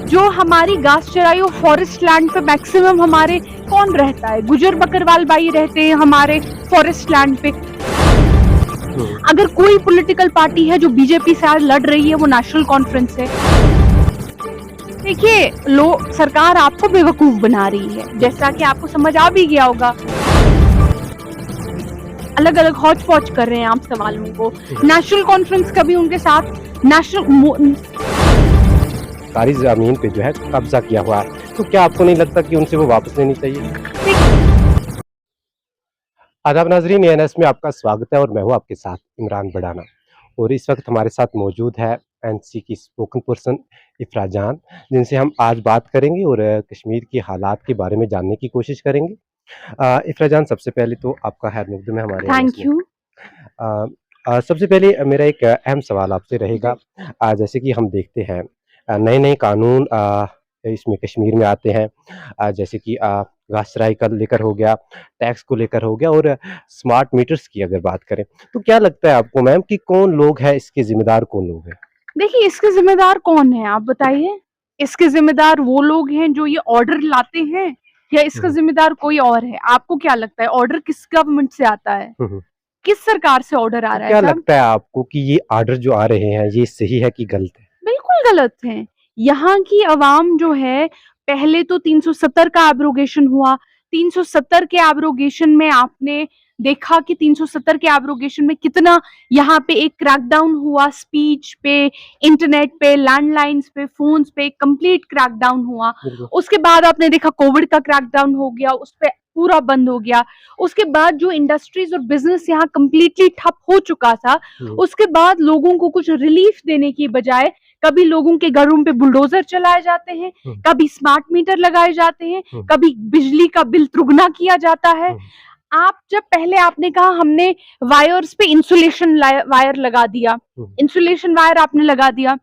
जो हमारी घास चराई और फॉरेस्ट लैंड पे मैक्सिमम हमारे कौन रहता है? गुजर बकरवाल बाई रहते हैं हमारे फॉरेस्ट लैंड पे। अगर कोई पॉलिटिकल पार्टी है जो बीजेपी से आज लड़ रही है वो नेशनल कॉन्फ्रेंस है। देखिए, सरकार आपको बेवकूफ बना रही है, जैसा कि आपको समझ आ भी गया होगा। अलग अलग हौच पौच कर रहे हैं आप सवालों को। नेशनल कॉन्फ्रेंस कभी उनके साथ सरकारी जमीन पे जो है कब्जा किया हुआ है, तो क्या आपको नहीं लगता कि उनसे वो वापस लेनी चाहिए? आदाब नाजरीन, एएनएस में आपका स्वागत है और मैं हूँ आपके साथ इमरान बड़ाना। और इस वक्त हमारे साथ मौजूद है एनसी की स्पोकन पर्सन इफ्रा जान, जिनसे हम आज बात करेंगे और कश्मीर के हालात के बारे में जानने की कोशिश करेंगे। इफ्रा जान, सबसे पहले तो आपका खैर मकदम है हमारे। Thank you. सबसे पहले मेरा एक अहम सवाल आपसे रहेगा। जैसे कि हम देखते हैं नए नए कानून इसमें कश्मीर में आते हैं, जैसे कि घास चराई का लेकर हो गया, टैक्स को लेकर हो गया, और स्मार्ट मीटर्स की अगर बात करें तो क्या लगता है आपको मैम कि कौन लोग हैं इसके जिम्मेदार, कौन लोग हैं? देखिए, इसके जिम्मेदार कौन है आप बताइए। इसके जिम्मेदार वो लोग हैं जो ये ऑर्डर लाते हैं, या इसका जिम्मेदार कोई और है? आपको क्या लगता है ऑर्डर किस गवर्नमेंट से आता है? किस सरकार से ऑर्डर आ तो रहा है? क्या लगता है आपको कि ये ऑर्डर जो आ रहे हैं ये सही है कि गलत है? बिल्कुल गलत है। यहाँ की आवाम जो है, पहले तो 370 का एब्रोगेशन हुआ। 370 के एब्रोगेशन में आपने देखा कि 370 के एब्रोगेशन में कितना यहाँ पे एक क्रैकडाउन हुआ, स्पीच पे, इंटरनेट पे, लैंडलाइंस पे, फोन्स पे कंप्लीट क्रैकडाउन हुआ। उसके बाद आपने देखा कोविड का क्रैकडाउन हो गया, उस पे पूरा बंद हो गया। उसके बाद जो इंडस्ट्रीज और बिजनेस यहाँ कंप्लीटली ठप हो चुका था, उसके बाद लोगों को कुछ रिलीफ देने की बजाय कभी लोगों के घरों पे बुलडोजर चलाए जाते हैं, कभी स्मार्ट मीटर लगाए जाते हैं, कभी बिजली का बिल दुगना किया जाता है। आप जब पहले आपने कहा हमने वायर्स पे इंसुलेशन वायर लगा दिया, इंसुलेशन वायर आपने लगा दिया,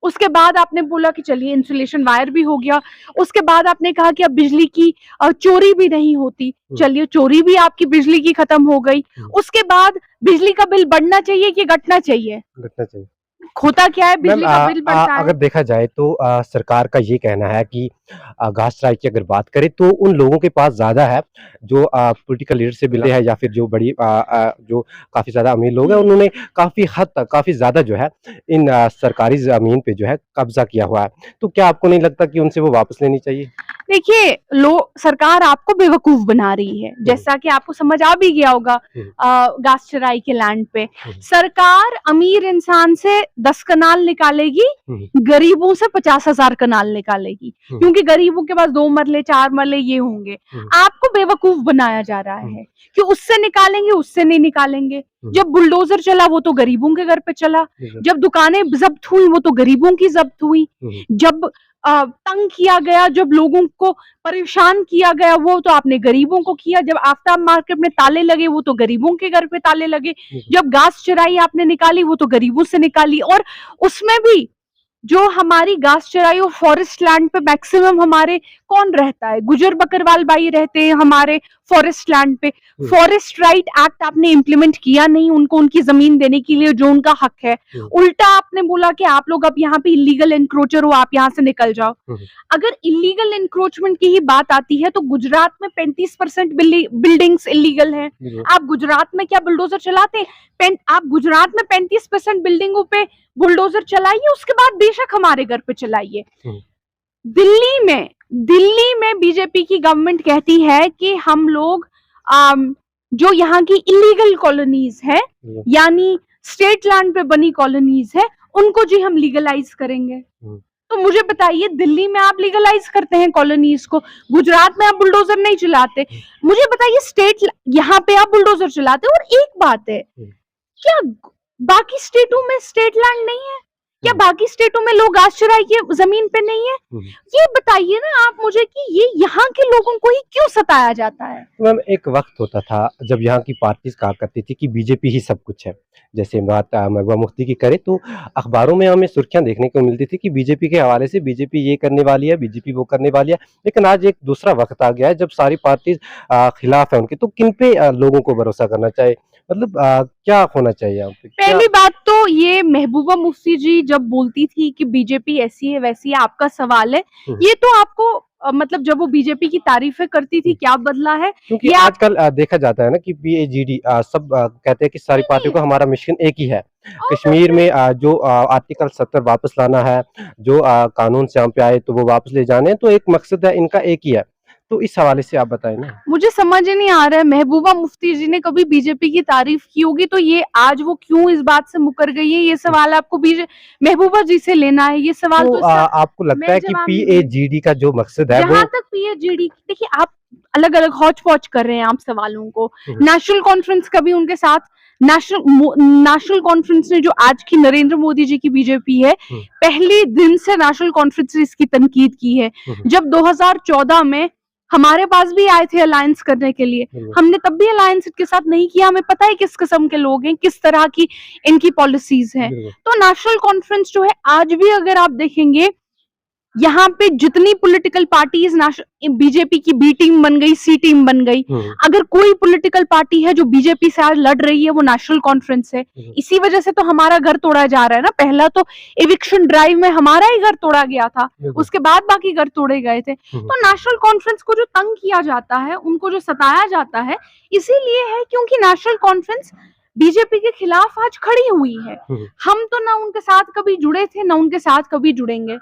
उसके बाद आपने बोला कि चलिए इंसुलेशन वायर भी हो गया। उसके बाद आपने कहा कि अब बिजली की चोरी भी नहीं होती, चलिए चोरी भी आपकी बिजली की खत्म हो गई। उसके बाद बिजली का बिल बढ़ना चाहिए कि घटना चाहिए? घटना चाहिए। होता क्या है, बिजली का बिल बढ़ता है। अगर देखा जाए तो सरकार का ये कहना है कि घास चराई की अगर बात करें तो उन लोगों के पास ज्यादा है जो पॉलिटिकल लीडर से मिले हैं, या फिर जो बड़ी जो काफी ज्यादा अमीर लोग हैं, उन्होंने काफी हद तक, काफी ज्यादा जो है इन सरकारी जमीन पे जो है कब्जा किया हुआ है। तो क्या आपको नहीं लगता कि उनसे वो वापस लेनी चाहिए? देखिए, सरकार आपको बेवकूफ बना रही है, जैसा कि आपको समझ आ भी गया होगा। घास चराई के लैंड पे सरकार अमीर इंसान से 10 कनाल निकालेगी, गरीबों से 50,000 कनाल निकालेगी, क्योंकि गरीबों के पास 2 मरले 4 मरले ये होंगे। आपको बेवकूफ बनाया जा रहा है कि उससे निकालेंगे, उससे नहीं निकालेंगे। जब बुलडोजर चला वो तो गरीबों के घर पे चला, जब दुकानें जब्त हुई वो तो गरीबों की जब्त हुई, जब तंग किया गया, जब लोगों को परेशान किया गया वो तो आपने गरीबों को किया, जब आफ्ताब मार्केट में ताले लगे वो तो गरीबों के घर पे ताले लगे, जब घास चराई आपने निकाली वो तो गरीबों से निकाली। और उसमें भी जो हमारी घास चराई और फॉरेस्ट लैंड पे मैक्सिमम हमारे कौन रहता है? गुजर बकरवाल बाई रहते हैं हमारे फॉरेस्ट लैंड पे। फॉरेस्ट राइट एक्ट आपने इम्प्लीमेंट किया नहीं उनको उनकी जमीन देने के लिए जो उनका हक है। उल्टा आपने बोला कि आप लोग अब यहाँ पे इलीगल एनक्रोचर हो, आप यहाँ से निकल जाओ। अगर इलीगल एनक्रोचमेंट की ही बात आती है तो गुजरात में 35% बिल्डिंग्स इलीगल हैं। आप गुजरात में क्या बुलडोजर चलाते हैं? आप गुजरात में 35% बिल्डिंगों पे बुलडोजर चलाइए, उसके बाद बेशक हमारे घर पे चलाइए। दिल्ली में बीजेपी की गवर्नमेंट कहती है कि हम लोग जो यहाँ की इलीगल कॉलोनीज है, यानी स्टेट लैंड पे बनी कॉलोनीज है, उनको जी हम लीगलाइज करेंगे। तो मुझे बताइए, दिल्ली में आप लीगलाइज करते हैं कॉलोनीज को, गुजरात में आप बुलडोजर नहीं चलाते। मुझे बताइए, स्टेट यहाँ पे आप बुलडोजर चलाते। और एक बात है, क्या बाकी स्टेटों में स्टेट लैंड नहीं है? क्या बाकी स्टेटों में लोग घास चराई की जमीन पे नहीं है? ये बताइए ना आप मुझे कि ये यहाँ के लोगों को ही क्यों सताया जाता है? मैम, एक वक्त होता था जब यहाँ की पार्टीज कहा करती थी कि बीजेपी ही सब कुछ है। जैसे बात महबूबा मुफ्ती की करे तो अखबारों में हमें सुर्खियां देखने को मिलती थी कि बीजेपी के हवाले से बीजेपी ये करने वाली है, बीजेपी वो करने वाली है। लेकिन आज एक दूसरा वक्त आ गया है जब सारी पार्टीज खिलाफ है उनके। तो किन पे लोगों को भरोसा करना चाहिए? मतलब क्या होना चाहिए यहाँ पे? क्या पहली बात तो ये महबूबा मुफ्ती जी जब बोलती थी कि बीजेपी ऐसी है वैसी है, आपका सवाल है, ये तो आपको मतलब जब वो बीजेपी की तारीफें करती थी क्या बदला है क्योंकि ये आप आजकल देखा जाता है ना कि पीएजीडी सब कहते हैं कि सारी पार्टियों का हमारा मिशन एक ही है। कश्मीर में जो आर्टिकल 70 वापस लाना है, जो कानून से हम पे आए तो वो वापस ले जाने हैं, तो एक मकसद है इनका एक ही है। तो इस हवाले से आप बताएं ना। मुझे समझ ही नहीं आ रहा है महबूबा मुफ्ती जी ने कभी बीजेपी की तारीफ की होगी तो ये आज वो क्यों इस बात से मुकर गई है, ये सवाल आपको महबूबा जी से लेना है, ये सवाल तो तो इसका आपको लगता मैं है कि जवाब नहीं दूंगी। पीएजीडी का जो मकसद है वो जहां तक पीएचडी देखिए आप अलग अलग हौच पौच कर रहे हैं आप सवालों को। नेशनल कॉन्फ्रेंस कभी उनके साथ नेशनल कॉन्फ्रेंस ने जो आज की नरेंद्र मोदी जी की बीजेपी है पहले दिन से नेशनल कॉन्फ्रेंस ने इसकी तनकीद की है। जब 2014 में हमारे पास भी आए थे अलायंस करने के लिए, हमने तब भी अलायंस के साथ नहीं किया, हमें पता है किस किस्म के लोग हैं, किस तरह की इनकी पॉलिसीज हैं। तो नेशनल कॉन्फ्रेंस जो है आज भी अगर आप देखेंगे यहाँ पे जितनी पॉलिटिकल पार्टीज बीजेपी की बी टीम बन गई, सी टीम बन गई, अगर कोई पॉलिटिकल पार्टी है जो बीजेपी से आज लड़ रही है वो नेशनल कॉन्फ्रेंस है। इसी वजह से तो हमारा घर तोड़ा जा रहा है ना, पहला तो एविक्शन ड्राइव में हमारा ही घर तोड़ा गया था, उसके बाद बाकी घर तोड़े गए थे। तो नेशनल कॉन्फ्रेंस को जो तंग किया जाता है, उनको जो सताया जाता है, इसीलिए है क्योंकि नेशनल कॉन्फ्रेंस बीजेपी के खिलाफ आज खड़ी हुई है। हम तो ना उनके साथ कभी जुड़े थे ना उनके साथ कभी जुड़ेंगे।